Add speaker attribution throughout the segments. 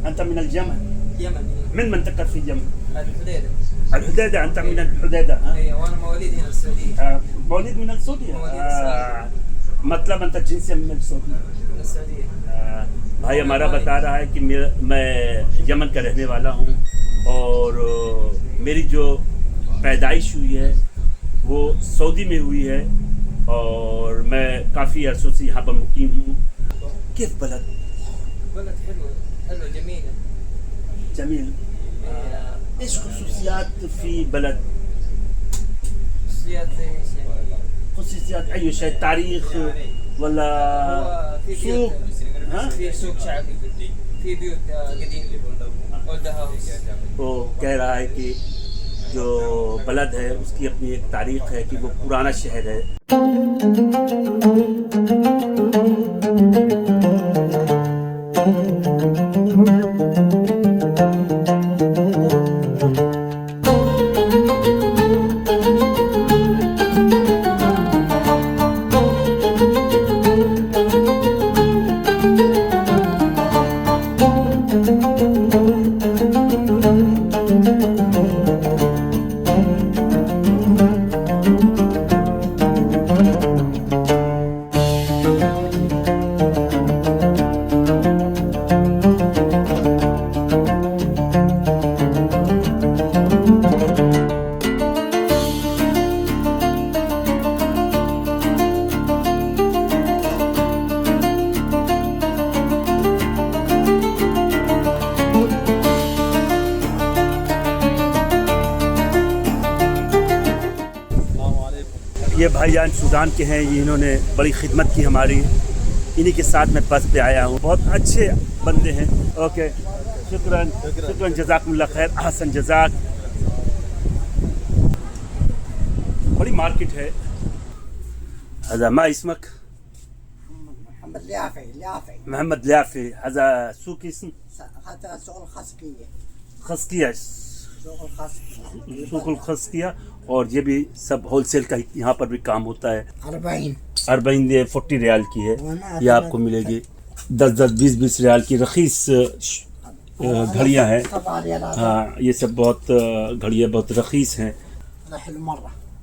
Speaker 1: أنت من اليمن؟ من منطقة في اليمن؟ الحديدة. أنت من الحديدة؟
Speaker 2: وأنا مواليد هنا السعودية.
Speaker 1: مواليد من السعودية؟ مطلب أنت جنسيا من السعودية؟
Speaker 2: من السعودية.
Speaker 1: بھائی ہمارا بتا رہا ہے کہ میں یمن کا رہنے والا ہوں اور میری جو پیدائش ہوئی ہے وہ سعودی میں ہوئی ہے اور میں کافی عرصوں سے یہاں پر مقیم ہوں۔ کیف بلد؟
Speaker 2: بلد حلو
Speaker 1: جمیل۔ ايش خصوصيات في بلد؟ خصوصيات أي شيء، تاريخ ولا سوق؟
Speaker 2: في سوق شعبي، في بيوت قديم اولد هاوس۔
Speaker 1: وہ کہہ رہا ہے کہ جو بلد ہے اس کی اپنی ایک تاریخ ہے کہ وہ پرانا شہر ہے۔ یہ بھائی جان سودان کے ہیں، یہ انہوں نے بڑی خدمت کی ہماری، انہی کے ساتھ میں بس پہ آیا ہوں۔ بہت اچھے بندے ہیں۔ اوکے، شکراً جزاکم اللہ خیر، احسن جزاک۔ بڑی مارکیٹ ہے۔ هذا ما اسمك؟
Speaker 3: محمد اليافعي.
Speaker 1: محمد اليافعي. هذا سوق اسم؟
Speaker 3: هذا سوق الخصكية.
Speaker 1: خصکیہ،
Speaker 3: سوق الخصكية.
Speaker 1: سوق الخصکیہ۔ اور یہ بھی سب ہول سیل کا یہاں پر بھی کام ہوتا ہے۔ 40 40 ریال کی ہے، یہ آپ کو ملے گی 10 ریال کی رخیص گھڑیاں ہیں۔ ہاں، یہ سب بہت گھڑیاں بہت رخیص ہیں۔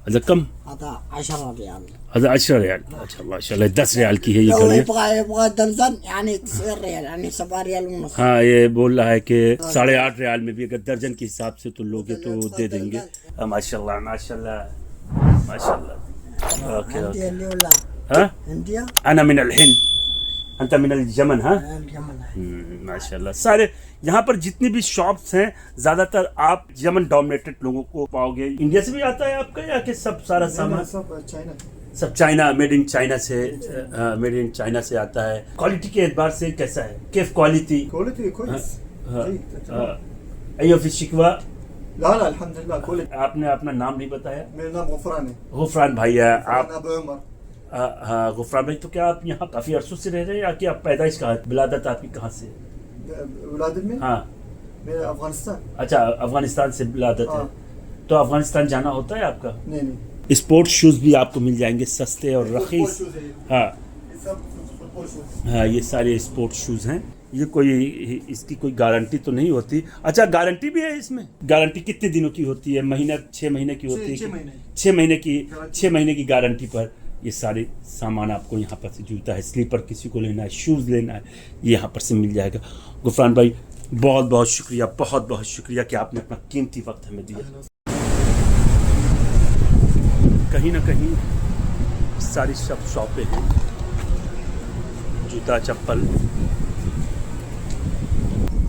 Speaker 1: اچھا کم؟
Speaker 3: هذا 10 ريال.
Speaker 1: هذا 10 ریال۔ اچھا ماشاء اللہ، 10 ریال کی ہے یہ گھڑیاں۔
Speaker 3: يبغى درجن يعني 9 ريال، يعني 7 ريال ونص.
Speaker 1: ہاں، یہ بول رہا ہے کہ 8.5 ریال میں بھی اگر درجن کے حساب سے تو لوگ تو دے دیں گے۔ ماشاء اللہ ماشاء اللہ ماشاء اللہ۔ Okay okay.
Speaker 3: اللي ولا
Speaker 1: ہاں،
Speaker 3: هندية.
Speaker 1: انا من الهند، انت من اليمن؟ ہاں
Speaker 3: اليمن.
Speaker 1: ماشاء اللہ۔ سارے یہاں پر جتنی بھی شاپس ہیں زیادہ تر آپ یمن ڈومینیٹڈ لوگوں کو پاؤ گے۔ انڈیا سے بھی آتا ہے آپ کا یا کہ سب سارا سامان سب چائنا، میڈ ان چائنا سے، میڈ ان چائنا سے آتا ہے؟ کوالٹی کے اعتبار سے کیسا ہے؟ کیف کوالٹی؟
Speaker 4: كويس.
Speaker 1: ایو فی شکوہ؟
Speaker 4: لا الحمد لله كويس.
Speaker 1: آپ نے اپنا نام نہیں بتایا؟
Speaker 4: میرا نام غفران ہے.
Speaker 1: غفران بھائی ہے آپ؟
Speaker 4: ابو عمر.
Speaker 1: ہاں غفران بھائی، تو کیا آپ یہاں کافی عرصوں سے رہ رہے ہیں یا کہ آپ پیدائش کہاں، ولادت آپ کی کہاں سے؟
Speaker 4: ولادت میں؟
Speaker 1: ہاں
Speaker 4: میرا افغانستان.
Speaker 1: اچھا، افغانستان سے ولادت ہے۔ تو افغانستان جانا ہوتا ہے آپ کا؟
Speaker 4: نہیں.
Speaker 1: اسپورٹ شوز بھی آپ کو مل جائیں گے سستے اور رخیص۔ ہاں ہاں، یہ سارے اسپورٹ شوز ہیں۔ یہ کوئی اس کی کوئی گارنٹی تو نہیں ہوتی؟ اچھا، گارنٹی بھی ہے اس میں؟ گارنٹی کتنے دنوں کی ہوتی ہے؟ مہینہ 6 مہینے کی ہوتی ہے؟ 6 مہینے کی گارنٹی پر یہ سارے سامان آپ کو یہاں پر سے، جوتا ہے، سلیپر کسی کو لینا ہے، شوز لینا ہے، یہ یہاں پر سے مل جائے گا۔ غفران بھائی بہت بہت شکریہ، بہت بہت شکریہ کہ آپ نے اپنا قیمتی وقت ہمیں دیا۔ کہیں نہ کہیں ساری سب شاپیں ہیں، جوتا چپل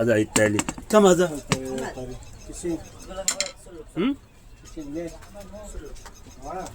Speaker 1: هذا التالي كم هذا؟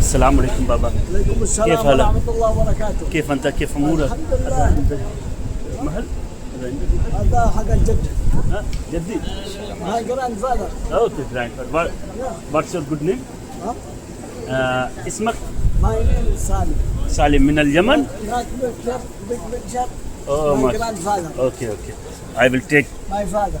Speaker 1: السلام عليكم بابا، كيف حالك؟ كيف أنت؟ كيف أمورك؟ محل؟
Speaker 3: هذا حق الجد.
Speaker 1: ها؟ جدي؟
Speaker 3: Hi grandfather.
Speaker 1: Okay grandfather. What's your good name؟ اسمك؟
Speaker 3: My name is Salim.
Speaker 1: سالم من اليمن؟
Speaker 3: Not big picture.
Speaker 1: Oh
Speaker 3: My
Speaker 1: my.
Speaker 3: grandfather.
Speaker 1: Okay okay. I will take.
Speaker 3: My father.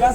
Speaker 3: 10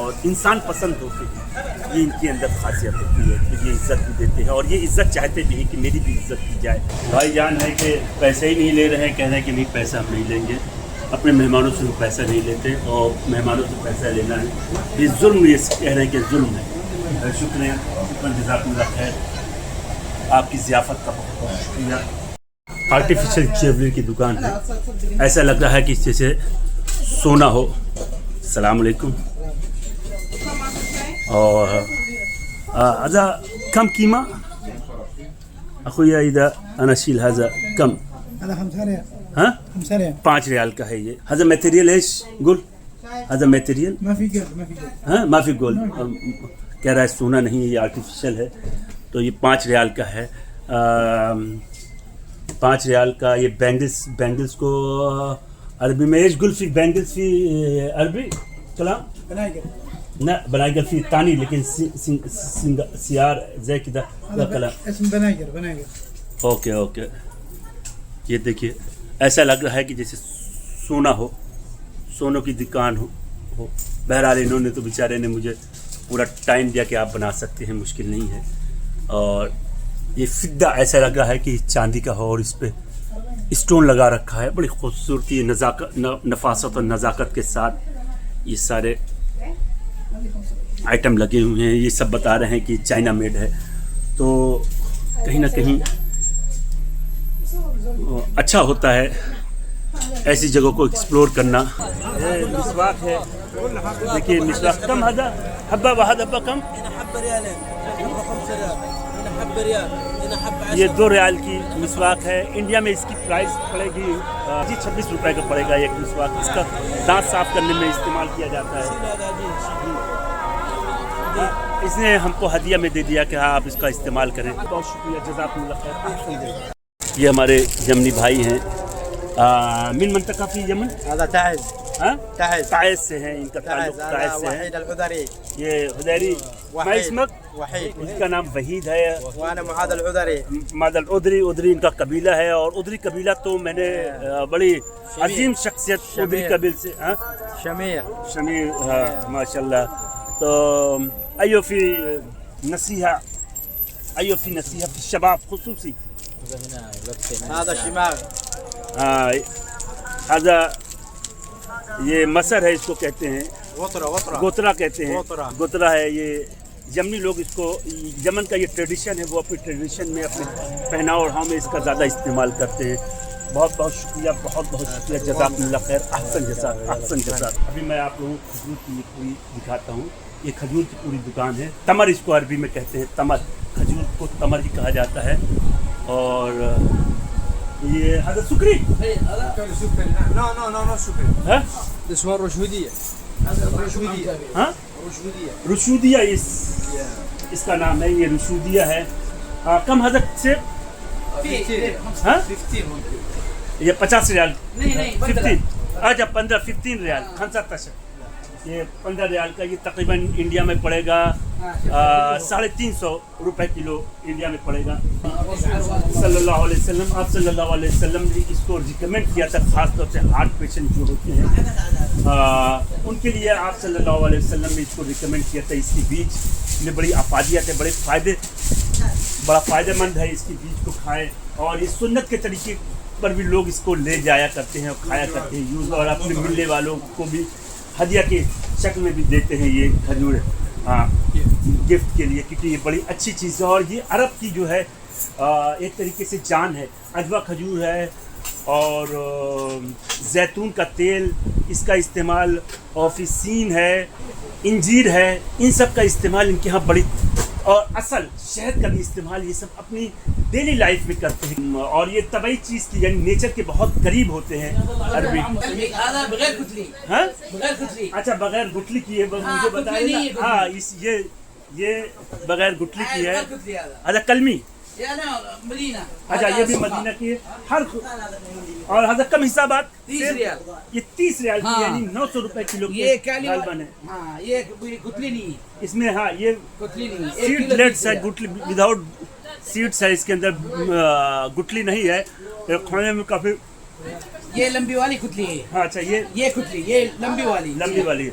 Speaker 1: اور انسان پسند ہوتے ہیں. یہ ان کے اندر خاصیت ہوتی ہے کہ یہ عزت بھی دیتے ہیں اور یہ عزت چاہتے بھی ہیں کہ میری بھی عزت کی جائے. بھائی جان ہے کہ پیسے ہی نہیں لے رہے ہیں, کہہ رہے ہیں کہ نہیں پیسہ ہم نہیں لیں گے. اپنے مہمانوں سے وہ پیسہ نہیں لیتے اور مہمانوں سے پیسہ لینا ہے یہ ظلم, یہ کہہ رہے ہیں کہ ظلم ہے. شکریہ, جزاک اللہ خیر. آپ کی ضیافت کا بہت بہت شکریہ. آرٹیفیشل جیولری کی دکان ہے, ایسا لگ رہا ہے کہ جیسے سونا ہو. السلام علیکم. اور هذا كم قيمة؟ أخويا إذا أنا أشيل هذا كم؟
Speaker 5: هذا 5 ريال.
Speaker 1: ها؟
Speaker 5: 5 ريال.
Speaker 1: 5 ريال کا ہے یہ. هذا ماتيريال ايش؟ قول. هذا ماتيريال؟
Speaker 5: ما في جلد, ما في جلد.
Speaker 1: ہاں ما في گول. کہہ رہا ہے سونا نہیں ہے, یہ آرٹیفیشل ہے. تو یہ 5 ریال کا ہے. 5 ریال کا یہ بینگلز کو عربی میں ايش قول في بینگلز في عربي كلام؟
Speaker 5: بنايقر.
Speaker 1: لا بنايقر في ثاني لكن سيار زي كده ده كلام.
Speaker 5: اسم بنايقر.
Speaker 1: اوکے. یہ دیکھیے ایسا لگ رہا ہے کہ جیسے سونا ہو, سونوں کی دکان ہو. بہرحال انہوں نے تو بیچارے نے مجھے پورا ٹائم دیا کہ آپ بنا سکتے ہیں, مشکل نہیں ہے. اور یہ فدہ ایسا لگ رہا ہے کہ چاندی کا ہو اور اس پہ اسٹون لگا رکھا ہے. بڑی خوبصورتی, نفاست اور نزاکت کے ساتھ یہ سارے آئٹم لگے ہوئے ہیں. یہ سب بتا رہے ہیں کہ چائنا میڈ ہے. تو کہیں نہ کہیں اچھا ہوتا ہے ایسی جگہوں کو ایکسپلور کرنا. یہ مسواک ہے, دیکھیے مسواک. کم حبہ واحد حبہ کم, یہ 2 ریال کی مسواک ہے. انڈیا میں اس کی پرائس پڑے گی 26 روپے کا پڑے گا ایک مسواک. اس کا دانت صاف کرنے میں استعمال کیا جاتا ہے. اس نے ہم کو ہدیہ میں دے دیا کہ ہاں آپ اس کا استعمال کریں. بہت شکریہ, جزاک اللہ خیر. یہ ہمارے یمنی بھائی ہیں. من منطقہ فی یمن؟
Speaker 6: هذا تعز.
Speaker 1: ہاں
Speaker 6: تعز.
Speaker 1: تعز سے ہیں, ان کا تعلق تعز سے ہے.
Speaker 6: وحيد العذري.
Speaker 1: یہ حدیری. ما اسمک؟
Speaker 6: وحيد.
Speaker 1: اس کا نام وحید ہے.
Speaker 6: وانا معاذ العذري.
Speaker 1: معاذ العذری ان کا قبیلہ ہے. اور عذری قبیلہ تو میں نے بڑی عظیم شخصیت عذری قبیل سے. شمیر, ماشاء اللہ. تو ایو فی نصیحہ فی الشباب خصوصی.
Speaker 6: هذا شماغ.
Speaker 1: هذا یہ مصر ہے, اس کو کہتے ہیں گوترا کہتے ہیں. گوترا ہے یہ یمنی لوگ اس کو, یمن کا یہ ٹریڈیشن ہے, وہ اپنی ٹریڈیشن میں اپنے پہناؤ اور میں اس کا زیادہ استعمال کرتے ہیں. بہت بہت شکریہ, بہت شکریہ. جزاک اللہ خیر. احسن جزاک. ابھی میں آپ لوگوں کو کھجور کی یہ پوری دکھاتا ہوں. یہ کھجور کی پوری دکان ہے. تمر اس کو عربی میں کہتے ہیں, تمر. کھجور کو تمر ہی کہا جاتا ہے. اور یہ حضرت سکری.
Speaker 6: No شكري.
Speaker 2: اسمها الرشودية.
Speaker 1: ہاں رشودیہ اس کا نام ہے. یہ رشودیہ ہے. کم حضرت سے ہاں یہ 50 ریال. 15 اچھا 15 ریال 15. یہ 15 ریال کا. یہ تقریباً انڈیا میں پڑے گا 350 روپے کلو. انڈیا میں پڑے گا. صلی اللہ علیہ وسلم, آپ صلی اللہ علیہ وسلم نے اس کو ریکمینڈ کیا تھا, خاص طور سے ہارٹ پیشنٹ جو ہوتے ہیں ان کے لیے آپ صلی اللہ علیہ وسلم نے اس کو ریکمینڈ کیا تھا. اس کی بیج میں بڑی افادیت ہے, بڑا فائدہ مند ہے. اس کی بیج کو کھائیں. اور یہ سنت کے طریقے پر بھی لوگ اس کو لے جایا کرتے ہیں اور کھایا کرتے ہیں یوز, اور اپنے ملنے والوں کو بھی ہدیہ کی شکل میں بھی دیتے ہیں یہ کھجور گفٹ کے لیے, کیونکہ یہ بڑی اچھی چیز ہے. اور یہ عرب کی جو ہے ایک طریقے سے جان ہے. اجوا کھجور ہے اور زیتون کا تیل اس کا استعمال, اور پھر سین ہے, انجیر ہے, ان سب کا استعمال ان کے ہاں بڑی, اور اصل شہد کا بھی استعمال یہ سب اپنی ڈیلی لائف میں کرتے ہیں. اور یہ طبعی چیز کی یعنی نیچر کے بہت قریب ہوتے ہیں عربی.
Speaker 2: بغیر کتلی.
Speaker 1: ہاں
Speaker 2: بغیر کتلی.
Speaker 1: اچھا بغیر گٹلی کی ہے, مجھے بتائیے. ہاں یہ بغیر گٹلی کی ہے. اچھا کلمی. اچھا یہ بھی مدینہ کی ہے. ہر اور حضرت کم حسابات
Speaker 2: 30 ریال.
Speaker 1: یہ 30 ریال کی یعنی 900 روپے کلو
Speaker 2: یہ
Speaker 1: غالباً ہے.
Speaker 2: ہاں یہ گتلی نہیں ہے.
Speaker 1: اس میں ہاں یہ
Speaker 2: گتلی نہیں ہے.
Speaker 1: سیڈ لیٹس ہے, گٹلی وداؤٹ سیڈس ہے. اس کے اندر گٹلی نہیں ہے. کھانے میں کافی
Speaker 2: یہ لمبی والی کتلی ہے.
Speaker 1: ہاں اچھا یہ
Speaker 2: کتلی, یہ لمبی والی
Speaker 1: ہے.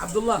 Speaker 7: عبد الله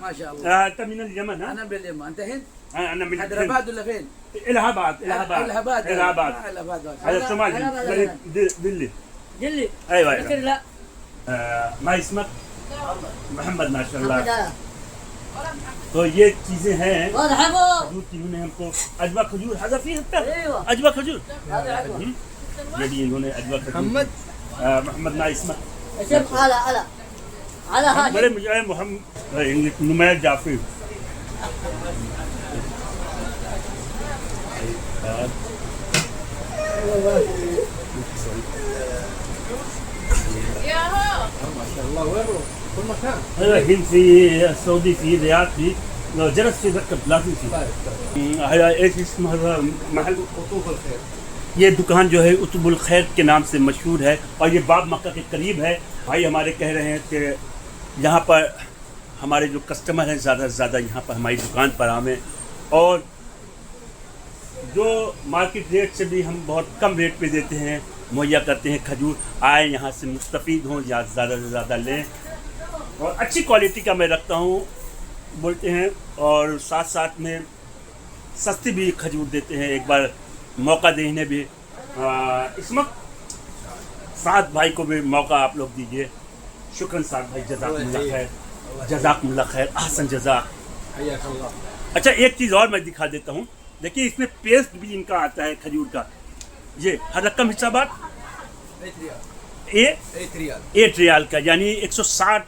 Speaker 7: ما شاء الله.
Speaker 1: أنت من اليمن ها؟
Speaker 7: انا باليمن، انت هند؟
Speaker 1: أنا من
Speaker 7: حيدراباد ولا فين؟
Speaker 1: إلهاباد
Speaker 7: الهباد.
Speaker 1: إلهاباد
Speaker 7: الهباد.
Speaker 1: هذا الصومالي دلي
Speaker 3: جلي
Speaker 1: أيوة
Speaker 3: لكن لا
Speaker 1: ما اسمك محمد ما شاء الله. تو یہ چیزیں ہیں
Speaker 3: واضح ابو
Speaker 1: کھجور کی انہوں نے ہم کو اجوا کھجور حاضر فی ہے
Speaker 3: ايوه
Speaker 1: اجوا کھجور
Speaker 3: هذا عدوى
Speaker 1: یہ بھی انہوں نے اجوا کھجور
Speaker 6: محمد
Speaker 1: محمد ما اسمك
Speaker 3: اسم على هاشم
Speaker 1: بڑے مجھے محمد نمیر جعفری الحين في السعودي في الرياض في لو جلس في ركب لازم في هذا ايش اسمه هذا محل قطوف الخير. یہ دکان جو ہے قطب الخیر کے نام سے مشہور ہے اور یہ باب مکہ کے قریب ہے. بھائی ہمارے کہہ رہے ہیں کہ یہاں پر ہمارے جو کسٹمر ہیں زیادہ سے زیادہ یہاں پر ہماری دکان پر آویں اور جو مارکیٹ ریٹ سے بھی ہم بہت کم ریٹ پہ دیتے ہیں مہیا کرتے ہیں کھجور. آئیں یہاں سے مستفید ہوں یا زیادہ سے زیادہ لیں اور اچھی کوالٹی کا میں رکھتا ہوں بولتے ہیں اور ساتھ ساتھ میں سستی بھی کھجور دیتے ہیں. ایک بار موقع دینے بھی اس وقت سعد بھائی کو بھی موقع آپ لوگ دیجیے. شکراً سعد بھائی جزاکم اللہ خیر جزاکم اللہ خیر احسن جزاک. اچھا ایک چیز اور میں دکھا دیتا ہوں. دیکھیے اس میں پیسٹ بھی ان کا آتا ہے کھجور کا. یہ ہر رقم حسابات 8 ریال کا یعنی 170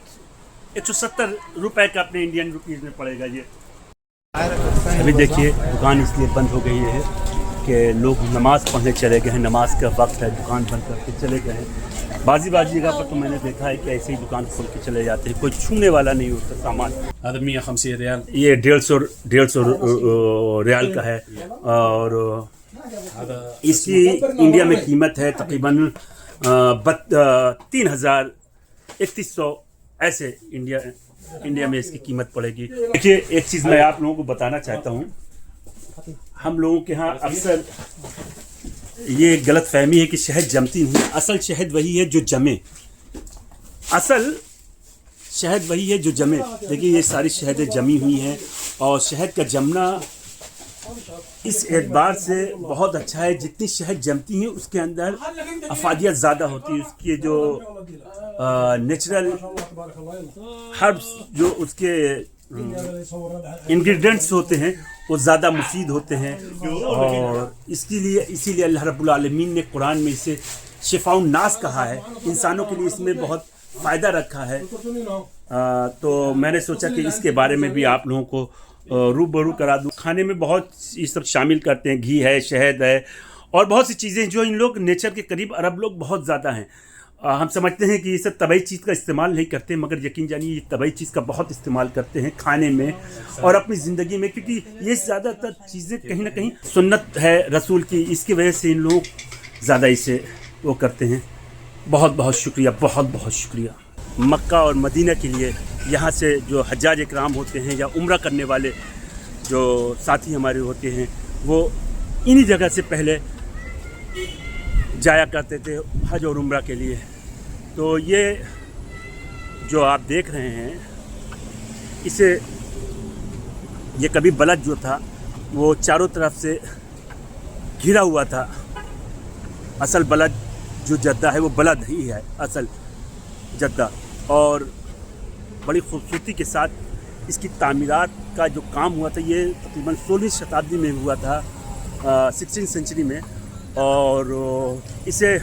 Speaker 1: روپے کا اپنے انڈین روپیز میں پڑے گا. یہ ابھی دیکھیے دکان اس لیے بند ہو گئی ہے کہ لوگ نماز پڑھنے چلے گئے ہیں. نماز کا وقت ہے دکان بند کر کے چلے گئے ہیں. بعض جگہ پر تو میں نے دیکھا ہے کہ ایسے ہی دکان کھول کے چلے جاتے ہیں کوئی چھونے والا نہیں ہوتا سامان.
Speaker 8: هذا 150 ريال.
Speaker 1: یہ 150 ریال کا ہے اور اس کی انڈیا میں قیمت ہے تقریباً 3100 ایسے انڈیا میں اس کی قیمت پڑے گی. دیکھیے ایک چیز میں آپ لوگوں کو بتانا چاہتا ہوں. ہم لوگوں کے ہاں اکثر یہ غلط فہمی ہے کہ شہد جمتی نہیں. اصل شہد وہی ہے جو جمے. اصل شہد وہی ہے جو جمے. دیکھیے یہ ساری شہدیں جمی ہوئی ہیں اور شہد کا جمنا اس اعتبار سے بہت اچھا ہے. جتنی شہد جمتی ہیں اس کے اندر افادیت زیادہ ہوتی ہے. اس کے جو نیچرل ہربس جو اس کے انگریڈینٹس ہوتے ہیں وہ زیادہ مفید ہوتے ہیں اور اسی لیے اللہ رب العالمین نے قرآن میں اسے شفاء الناس کہا ہے. انسانوں کے لیے اس میں بہت فائدہ رکھا ہے. تو میں نے سوچا کہ اس کے بارے میں بھی آپ لوگوں کو روبرو کرا دوں. کھانے میں بہت یہ سب شامل کرتے ہیں. گھی ہے شہد ہے اور بہت سی چیزیں جو ان لوگ نیچر کے قریب عرب لوگ بہت زیادہ ہیں. ہم سمجھتے ہیں کہ یہ سب طبعی چیز کا استعمال نہیں کرتے مگر یقین جانیے یہ طبعی چیز کا بہت استعمال کرتے ہیں کھانے میں اور اپنی زندگی میں کیونکہ یہ زیادہ تر چیزیں کہیں نہ کہیں سنت ہے رسول کی. اس کی وجہ سے ان لوگ زیادہ اسے وہ کرتے ہیں. بہت بہت شکریہ بہت بہت شکریہ. مکہ اور مدینہ کے لیے یہاں سے جو حجاج اکرام ہوتے ہیں یا عمرہ کرنے والے جو ساتھی ہمارے ہوتے ہیں وہ انہی جگہ سے پہلے جایا کرتے تھے حج اور عمرہ کے لیے. تو یہ جو آپ دیکھ رہے ہیں اسے یہ کبھی بلد جو تھا وہ چاروں طرف سے گھرا ہوا تھا. اصل بلد جو جدہ ہے وہ بلد ہی ہے اصل جدہ اور بڑی خوبصورتی کے ساتھ اس کی تعمیرات کا جو کام ہوا تھا یہ تقریباً 16ویں شتابدی میں ہوا تھا 16 سینچری میں. اور اسے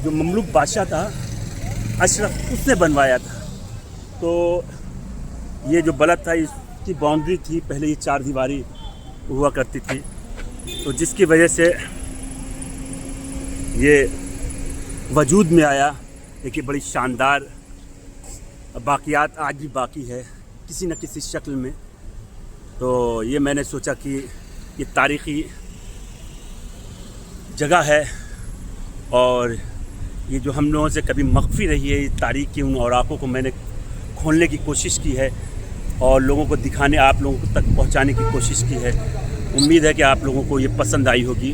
Speaker 1: جو مملوک بادشاہ تھا اشرف اس نے بنوایا تھا. تو یہ جو بلد تھا اس کی باؤنڈری تھی پہلے یہ 4 دیواری ہوا کرتی تھی تو جس کی وجہ سے یہ وجود میں آیا. دیکھیے بڑی شاندار باقیات آج بھی باقی ہے کسی نہ کسی شکل میں. تو یہ میں نے سوچا کہ یہ تاریخی جگہ ہے اور یہ جو ہم لوگوں سے کبھی مخفی رہی ہے یہ تاریخ کی ان اوراقوں کو میں نے کھولنے کی کوشش کی ہے اور لوگوں کو دکھانے آپ لوگوں تک پہنچانے کی کوشش کی ہے. امید ہے کہ آپ لوگوں کو یہ پسند آئی ہوگی.